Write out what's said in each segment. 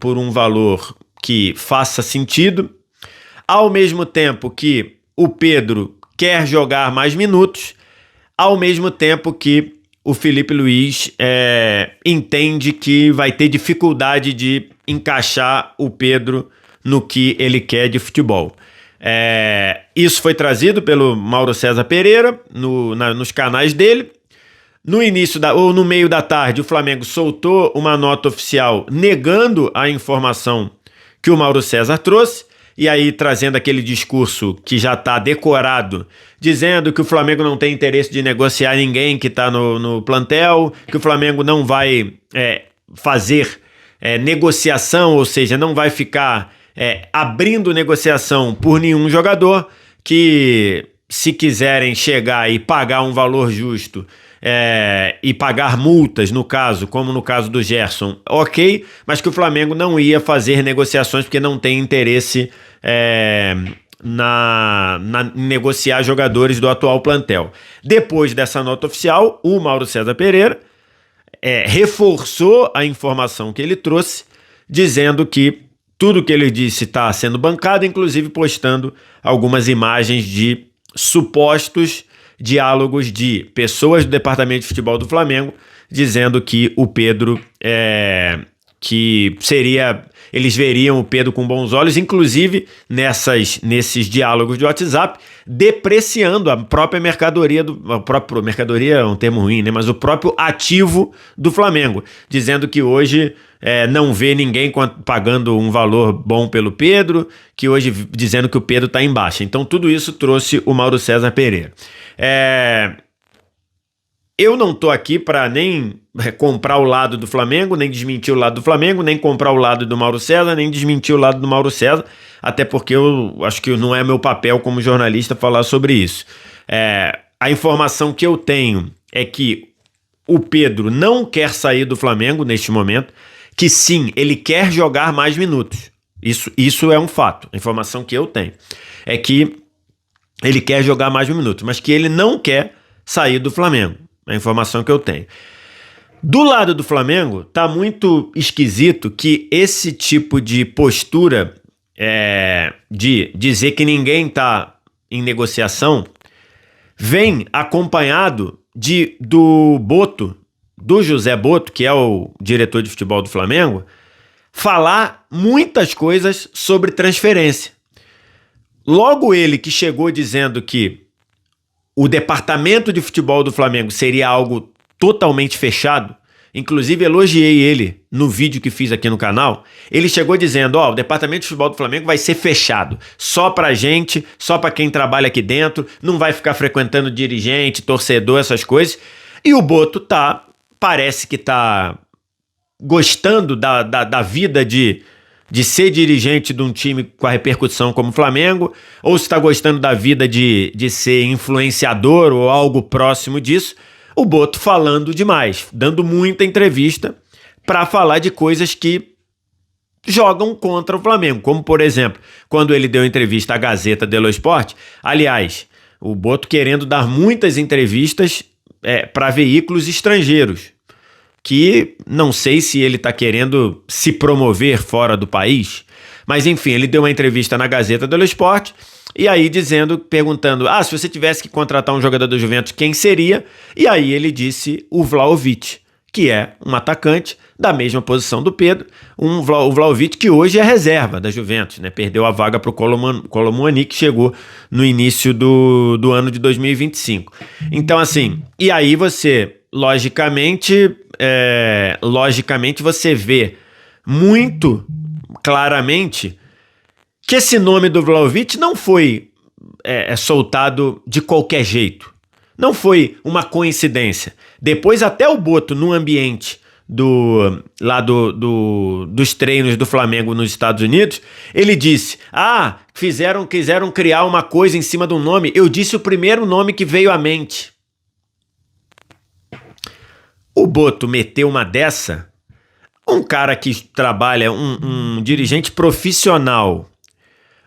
por um valor que faça sentido, ao mesmo tempo que o Pedro quer jogar mais minutos, ao mesmo tempo que o Felipe Luiz entende que vai ter dificuldade de encaixar o Pedro no que ele quer de futebol. Isso foi trazido pelo Mauro César Pereira nos canais dele. No início ou no meio da tarde, o Flamengo soltou uma nota oficial negando a informação que o Mauro César trouxe, e aí trazendo aquele discurso que já está decorado, dizendo que o Flamengo não tem interesse de negociar ninguém que está no plantel, que o Flamengo não vai fazer negociação, ou seja, não vai ficar abrindo negociação por nenhum jogador, que se quiserem chegar e pagar um valor justo e pagar multas, no caso, como no caso do Gerson, ok, mas que o Flamengo não ia fazer negociações porque não tem interesse na negociar jogadores do atual plantel. Depois dessa nota oficial, o Mauro César Pereira reforçou a informação que ele trouxe, dizendo que tudo que ele disse está sendo bancado, inclusive postando algumas imagens de supostos diálogos de pessoas do departamento de futebol do Flamengo, dizendo que o Pedro eles veriam o Pedro com bons olhos, inclusive nesses diálogos de WhatsApp, depreciando a própria mercadoria, mercadoria é um termo ruim, né? Mas o próprio ativo do Flamengo, dizendo que hoje não vê ninguém pagando um valor bom pelo Pedro, que hoje dizendo que o Pedro está em baixa. Então tudo isso trouxe o Mauro César Pereira. Eu não tô aqui para nem comprar o lado do Flamengo, nem desmentir o lado do Flamengo, nem comprar o lado do Mauro César, nem desmentir o lado do Mauro César, até porque eu acho que não é meu papel como jornalista falar sobre isso. A informação que eu tenho é que o Pedro não quer sair do Flamengo neste momento, que sim, ele quer jogar mais minutos. Isso é um fato. A informação que eu tenho é que ele quer jogar mais minutos, mas que ele não quer sair do Flamengo. A informação que eu tenho. Do lado do Flamengo, tá muito esquisito que esse tipo de postura de dizer que ninguém tá em negociação vem acompanhado do Boto, do José Boto, que é o diretor de futebol do Flamengo, falar muitas coisas sobre transferência. Logo ele que chegou dizendo que o departamento de futebol do Flamengo seria algo totalmente fechado, inclusive elogiei ele no vídeo que fiz aqui no canal, ele chegou dizendo, o departamento de futebol do Flamengo vai ser fechado, só pra gente, só pra quem trabalha aqui dentro, não vai ficar frequentando dirigente, torcedor, essas coisas, e o Boto parece que tá gostando da vida de ser dirigente de um time com a repercussão como o Flamengo, ou se está gostando da vida de ser influenciador ou algo próximo disso, o Boto falando demais, dando muita entrevista para falar de coisas que jogam contra o Flamengo, como por exemplo, quando ele deu entrevista à Gazeta dello Sport, aliás, o Boto querendo dar muitas entrevistas para veículos estrangeiros, que não sei se ele está querendo se promover fora do país, mas enfim, ele deu uma entrevista na Gazeta dello Sport, e aí perguntando, se você tivesse que contratar um jogador do Juventus, quem seria? E aí ele disse o Vlahovic, que é um atacante da mesma posição do Pedro, o Vlahovic que hoje é reserva da Juventus, né? Perdeu a vaga para o Kolo Muani, que chegou no início do ano de 2025. Então assim, e aí você, logicamente você vê muito claramente que esse nome do Vlahovic não foi soltado de qualquer jeito. Não foi uma coincidência. Depois até o Boto, no ambiente dos treinos do Flamengo nos Estados Unidos, ele disse, quiseram criar uma coisa em cima de um nome. Eu disse o primeiro nome que veio à mente. O Boto meteu uma dessa, um cara que trabalha, um dirigente profissional,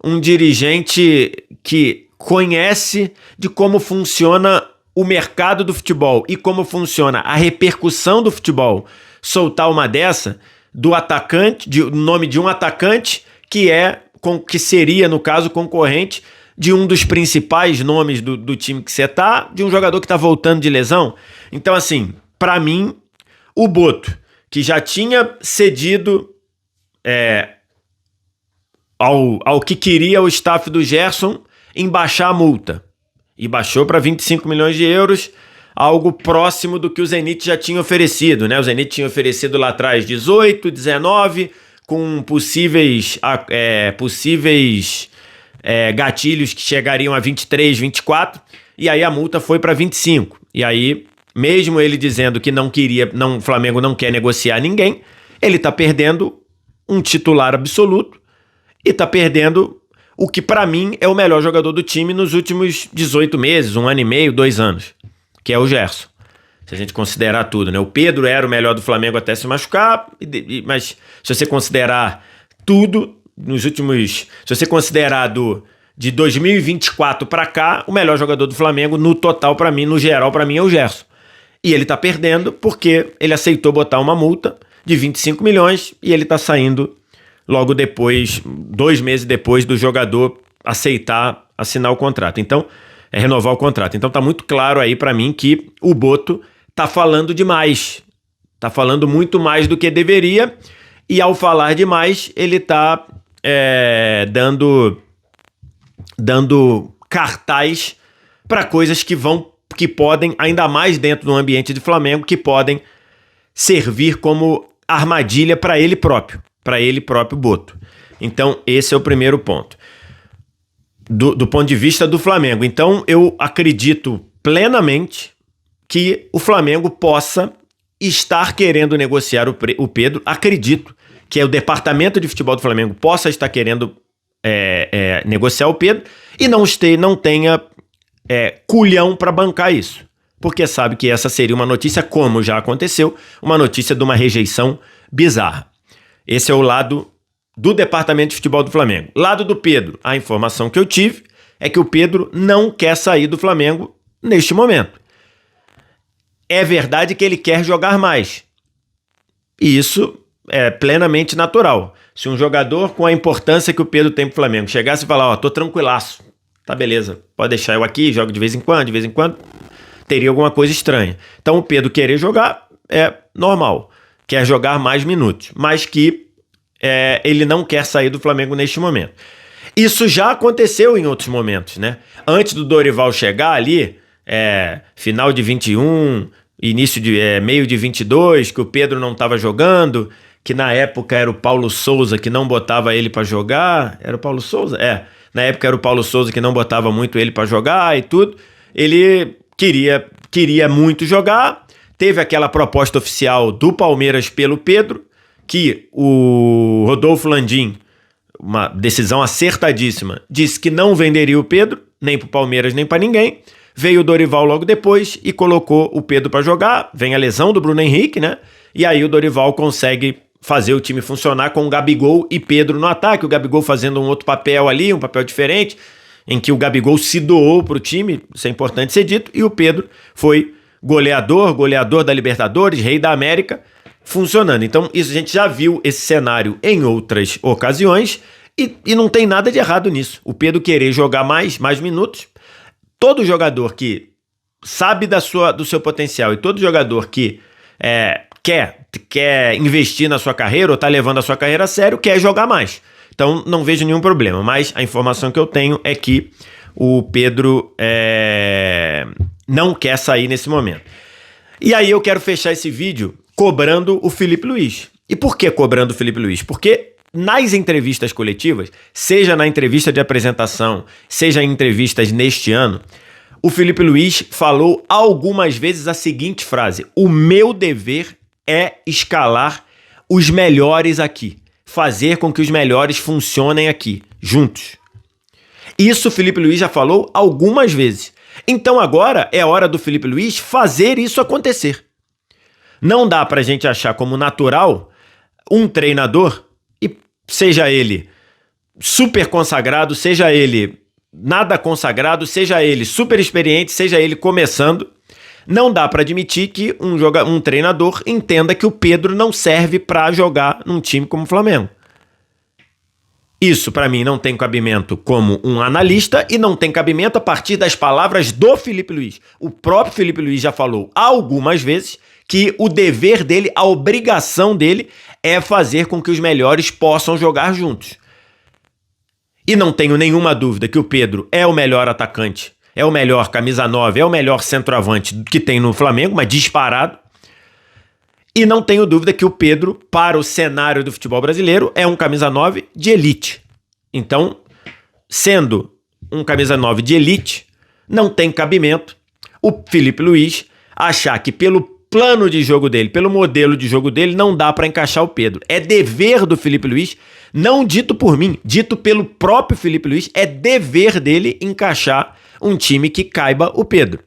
um dirigente que conhece de como funciona o mercado do futebol e como funciona a repercussão do futebol, soltar uma dessa, do atacante, o nome de um atacante que seria, no caso, concorrente de um dos principais nomes do time que você tá, de um jogador que tá voltando de lesão. Então, assim, pra mim, o Boto, que já tinha cedido ao que queria o staff do Gerson em baixar a multa. E baixou para 25 milhões de euros, algo próximo do que o Zenit já tinha oferecido, né? O Zenit tinha oferecido lá atrás 18, 19, com possíveis gatilhos que chegariam a 23, 24, e aí a multa foi para 25. E aí, mesmo ele dizendo que o Flamengo não quer negociar ninguém, ele tá perdendo um titular absoluto e tá perdendo o que para mim é o melhor jogador do time nos últimos 18 meses, 1 ano e meio, 2 anos, que é o Gerson. Se a gente considerar tudo, né? O Pedro era o melhor do Flamengo até se machucar, mas se você considerar tudo, se você considerar de 2024 para cá, o melhor jogador do Flamengo no total para mim, no geral para mim é o Gerson. E ele tá perdendo porque ele aceitou botar uma multa de 25 milhões e ele tá saindo logo depois, 2 meses depois do jogador aceitar assinar o contrato. Então, renovar o contrato. Então tá muito claro aí pra mim que o Boto tá falando demais. Tá falando muito mais do que deveria. E ao falar demais, ele tá dando cartaz para coisas que podem, ainda mais dentro do ambiente de Flamengo, que podem servir como armadilha para ele próprio Boto. Então, esse é o primeiro ponto. Do ponto de vista do Flamengo. Então, eu acredito plenamente que o Flamengo possa estar querendo negociar o Pedro. Acredito que o departamento de futebol do Flamengo possa estar querendo negociar o Pedro e não tenha culhão para bancar isso. Porque sabe que essa seria uma notícia, como já aconteceu, uma notícia de uma rejeição bizarra. Esse é o lado do departamento de futebol do Flamengo. Lado do Pedro, a informação que eu tive é que o Pedro não quer sair do Flamengo neste momento. É verdade que ele quer jogar mais. E isso é plenamente natural. Se um jogador com a importância que o Pedro tem pro Flamengo chegasse e falar, tô tranquilaço, tá beleza, pode deixar eu aqui, jogo de vez em quando, teria alguma coisa estranha. Então o Pedro querer jogar é normal. Quer jogar mais minutos, mas que ele não quer sair do Flamengo neste momento. Isso já aconteceu em outros momentos, né? Antes do Dorival chegar ali, final de 21, meio de 22, que o Pedro não estava jogando, que na época era o Paulo Souza que não botava ele para jogar. Era o Paulo Souza? Na época era o Paulo Souza que não botava muito ele para jogar e tudo. Ele queria muito jogar. Teve aquela proposta oficial do Palmeiras pelo Pedro, que o Rodolfo Landim, uma decisão acertadíssima, disse que não venderia o Pedro, nem para o Palmeiras, nem para ninguém. Veio o Dorival logo depois e colocou o Pedro para jogar. Vem a lesão do Bruno Henrique, né? E aí o Dorival consegue fazer o time funcionar com o Gabigol e Pedro no ataque. O Gabigol fazendo um outro papel ali, um papel diferente, em que o Gabigol se doou para o time, isso é importante ser dito, e o Pedro foi goleador da Libertadores, rei da América, funcionando. Então, isso a gente já viu esse cenário em outras ocasiões e não tem nada de errado nisso. O Pedro querer jogar mais minutos, todo jogador que sabe do seu potencial e todo jogador que quer investir na sua carreira ou tá levando a sua carreira a sério, quer jogar mais. Então, não vejo nenhum problema, mas a informação que eu tenho é que o Pedro não quer sair nesse momento. E aí eu quero fechar esse vídeo cobrando o Felipe Luiz. E por que cobrando o Felipe Luiz? Porque nas entrevistas coletivas, seja na entrevista de apresentação, seja em entrevistas neste ano, o Felipe Luiz falou algumas vezes a seguinte frase: o meu dever é escalar os melhores aqui, fazer com que os melhores funcionem aqui, juntos. Isso o Felipe Luiz já falou algumas vezes. Então agora é hora do Felipe Luiz fazer isso acontecer. Não dá pra gente achar como natural um treinador, e seja ele super consagrado, seja ele nada consagrado, seja ele super experiente, seja ele começando, não dá para admitir que um treinador entenda que o Pedro não serve para jogar num time como o Flamengo. Isso, para mim, não tem cabimento como um analista e não tem cabimento a partir das palavras do Felipe Luiz. O próprio Felipe Luiz já falou algumas vezes que o dever dele, a obrigação dele é fazer com que os melhores possam jogar juntos. E não tenho nenhuma dúvida que o Pedro é o melhor atacante, é o melhor camisa 9, é o melhor centroavante que tem no Flamengo, mas disparado. E não tenho dúvida que o Pedro, para o cenário do futebol brasileiro, é um camisa 9 de elite. Então, sendo um camisa 9 de elite, não tem cabimento o Felipe Luiz achar que pelo plano de jogo dele, pelo modelo de jogo dele, não dá para encaixar o Pedro. É dever do Felipe Luiz, não dito por mim, dito pelo próprio Felipe Luiz, é dever dele encaixar um time que caiba o Pedro.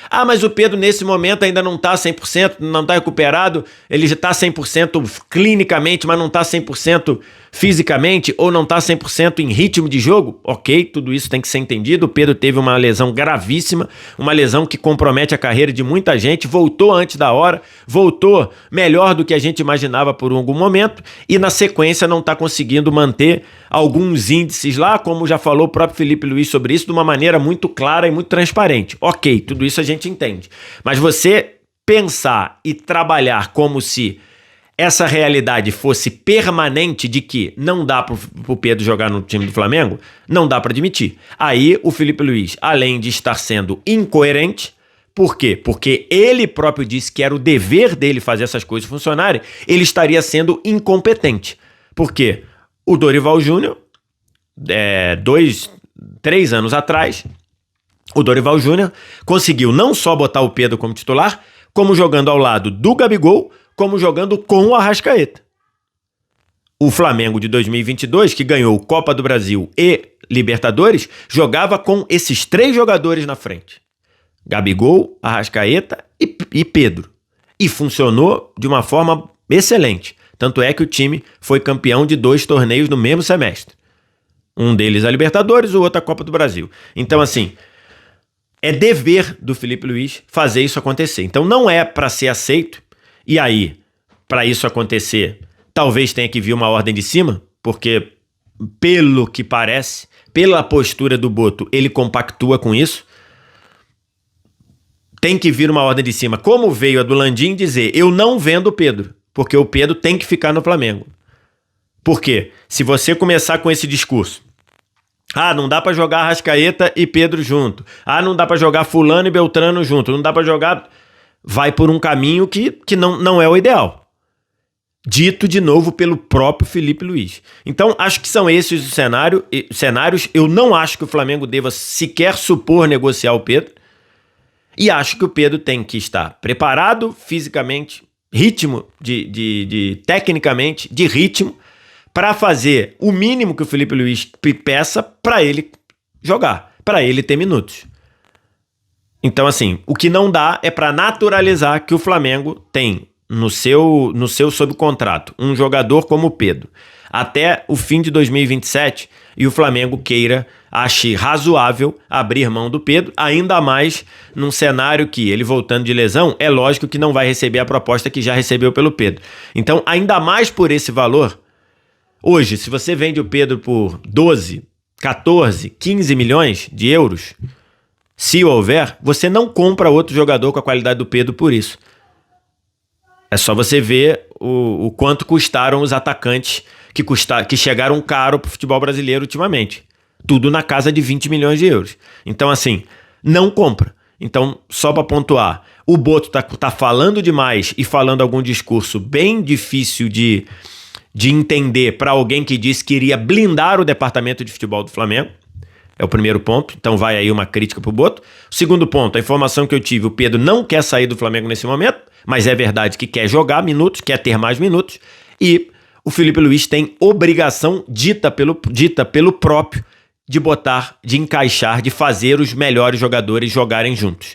Ah, mas o Pedro nesse momento ainda não está 100%, não está recuperado, ele já está 100% clinicamente, mas não está 100% fisicamente, ou não está 100% em ritmo de jogo. Ok, tudo isso tem que ser entendido. O Pedro teve uma lesão gravíssima, uma lesão que compromete a carreira de muita gente, voltou antes da hora, voltou melhor do que a gente imaginava por algum momento, e na sequência não está conseguindo manter alguns índices lá, como já falou o próprio Felipe Luiz sobre isso, de uma maneira muito clara e muito transparente. Ok, tudo isso a gente entende. Mas você pensar e trabalhar como se essa realidade fosse permanente de que não dá pro Pedro jogar no time do Flamengo, não dá para admitir. Aí o Felipe Luiz, além de estar sendo incoerente, por quê? Porque ele próprio disse que era o dever dele fazer essas coisas funcionarem, ele estaria sendo incompetente. Por quê? O Dorival Júnior, 3 anos atrás, o Dorival Júnior conseguiu não só botar o Pedro como titular, como jogando ao lado do Gabigol, como jogando com o Arrascaeta. O Flamengo de 2022, que ganhou Copa do Brasil e Libertadores, jogava com esses 3 jogadores na frente. Gabigol, Arrascaeta e Pedro. E funcionou de uma forma excelente. Tanto é que o time foi campeão de 2 torneios no mesmo semestre. Um deles a Libertadores, o outro a Copa do Brasil. Então, assim, é dever do Felipe Luiz fazer isso acontecer. Então, não é para ser aceito. E aí, para isso acontecer, talvez tenha que vir uma ordem de cima, porque, pelo que parece, pela postura do Boto, ele compactua com isso. Tem que vir uma ordem de cima, como veio a do Landim dizer, eu não vendo o Pedro, porque o Pedro tem que ficar no Flamengo. Por quê? Se você começar com esse discurso, não dá pra jogar Arrascaeta e Pedro junto, não dá pra jogar fulano e Beltrano junto, não dá pra jogar... Vai por um caminho que não é o ideal. Dito de novo pelo próprio Felipe Luiz. Então, acho que são esses os cenários. Eu não acho que o Flamengo deva sequer supor negociar o Pedro. E acho que o Pedro tem que estar preparado fisicamente, ritmo, tecnicamente, de ritmo, para fazer o mínimo que o Felipe Luiz peça para ele jogar, para ele ter minutos. Então, assim, o que não dá é para naturalizar que o Flamengo tem no seu sob contrato um jogador como o Pedro até o fim de 2027 e o Flamengo ache razoável abrir mão do Pedro, ainda mais num cenário que ele voltando de lesão, é lógico que não vai receber a proposta que já recebeu pelo Pedro. Então, ainda mais por esse valor, hoje, se você vende o Pedro por 12, 14, 15 milhões de euros... Se houver, você não compra outro jogador com a qualidade do Pedro por isso. É só você ver o quanto custaram os atacantes que chegaram caro pro futebol brasileiro ultimamente. Tudo na casa de 20 milhões de euros. Então, assim, não compra. Então, só para pontuar, o Boto tá falando demais e falando algum discurso bem difícil de entender para alguém que disse que iria blindar o departamento de futebol do Flamengo. É o primeiro ponto, então vai aí uma crítica pro Boto. O segundo ponto, a informação que eu tive, o Pedro não quer sair do Flamengo nesse momento, mas é verdade que quer jogar minutos, quer ter mais minutos, e o Felipe Luiz tem obrigação dita pelo próprio de encaixar, de fazer os melhores jogadores jogarem juntos.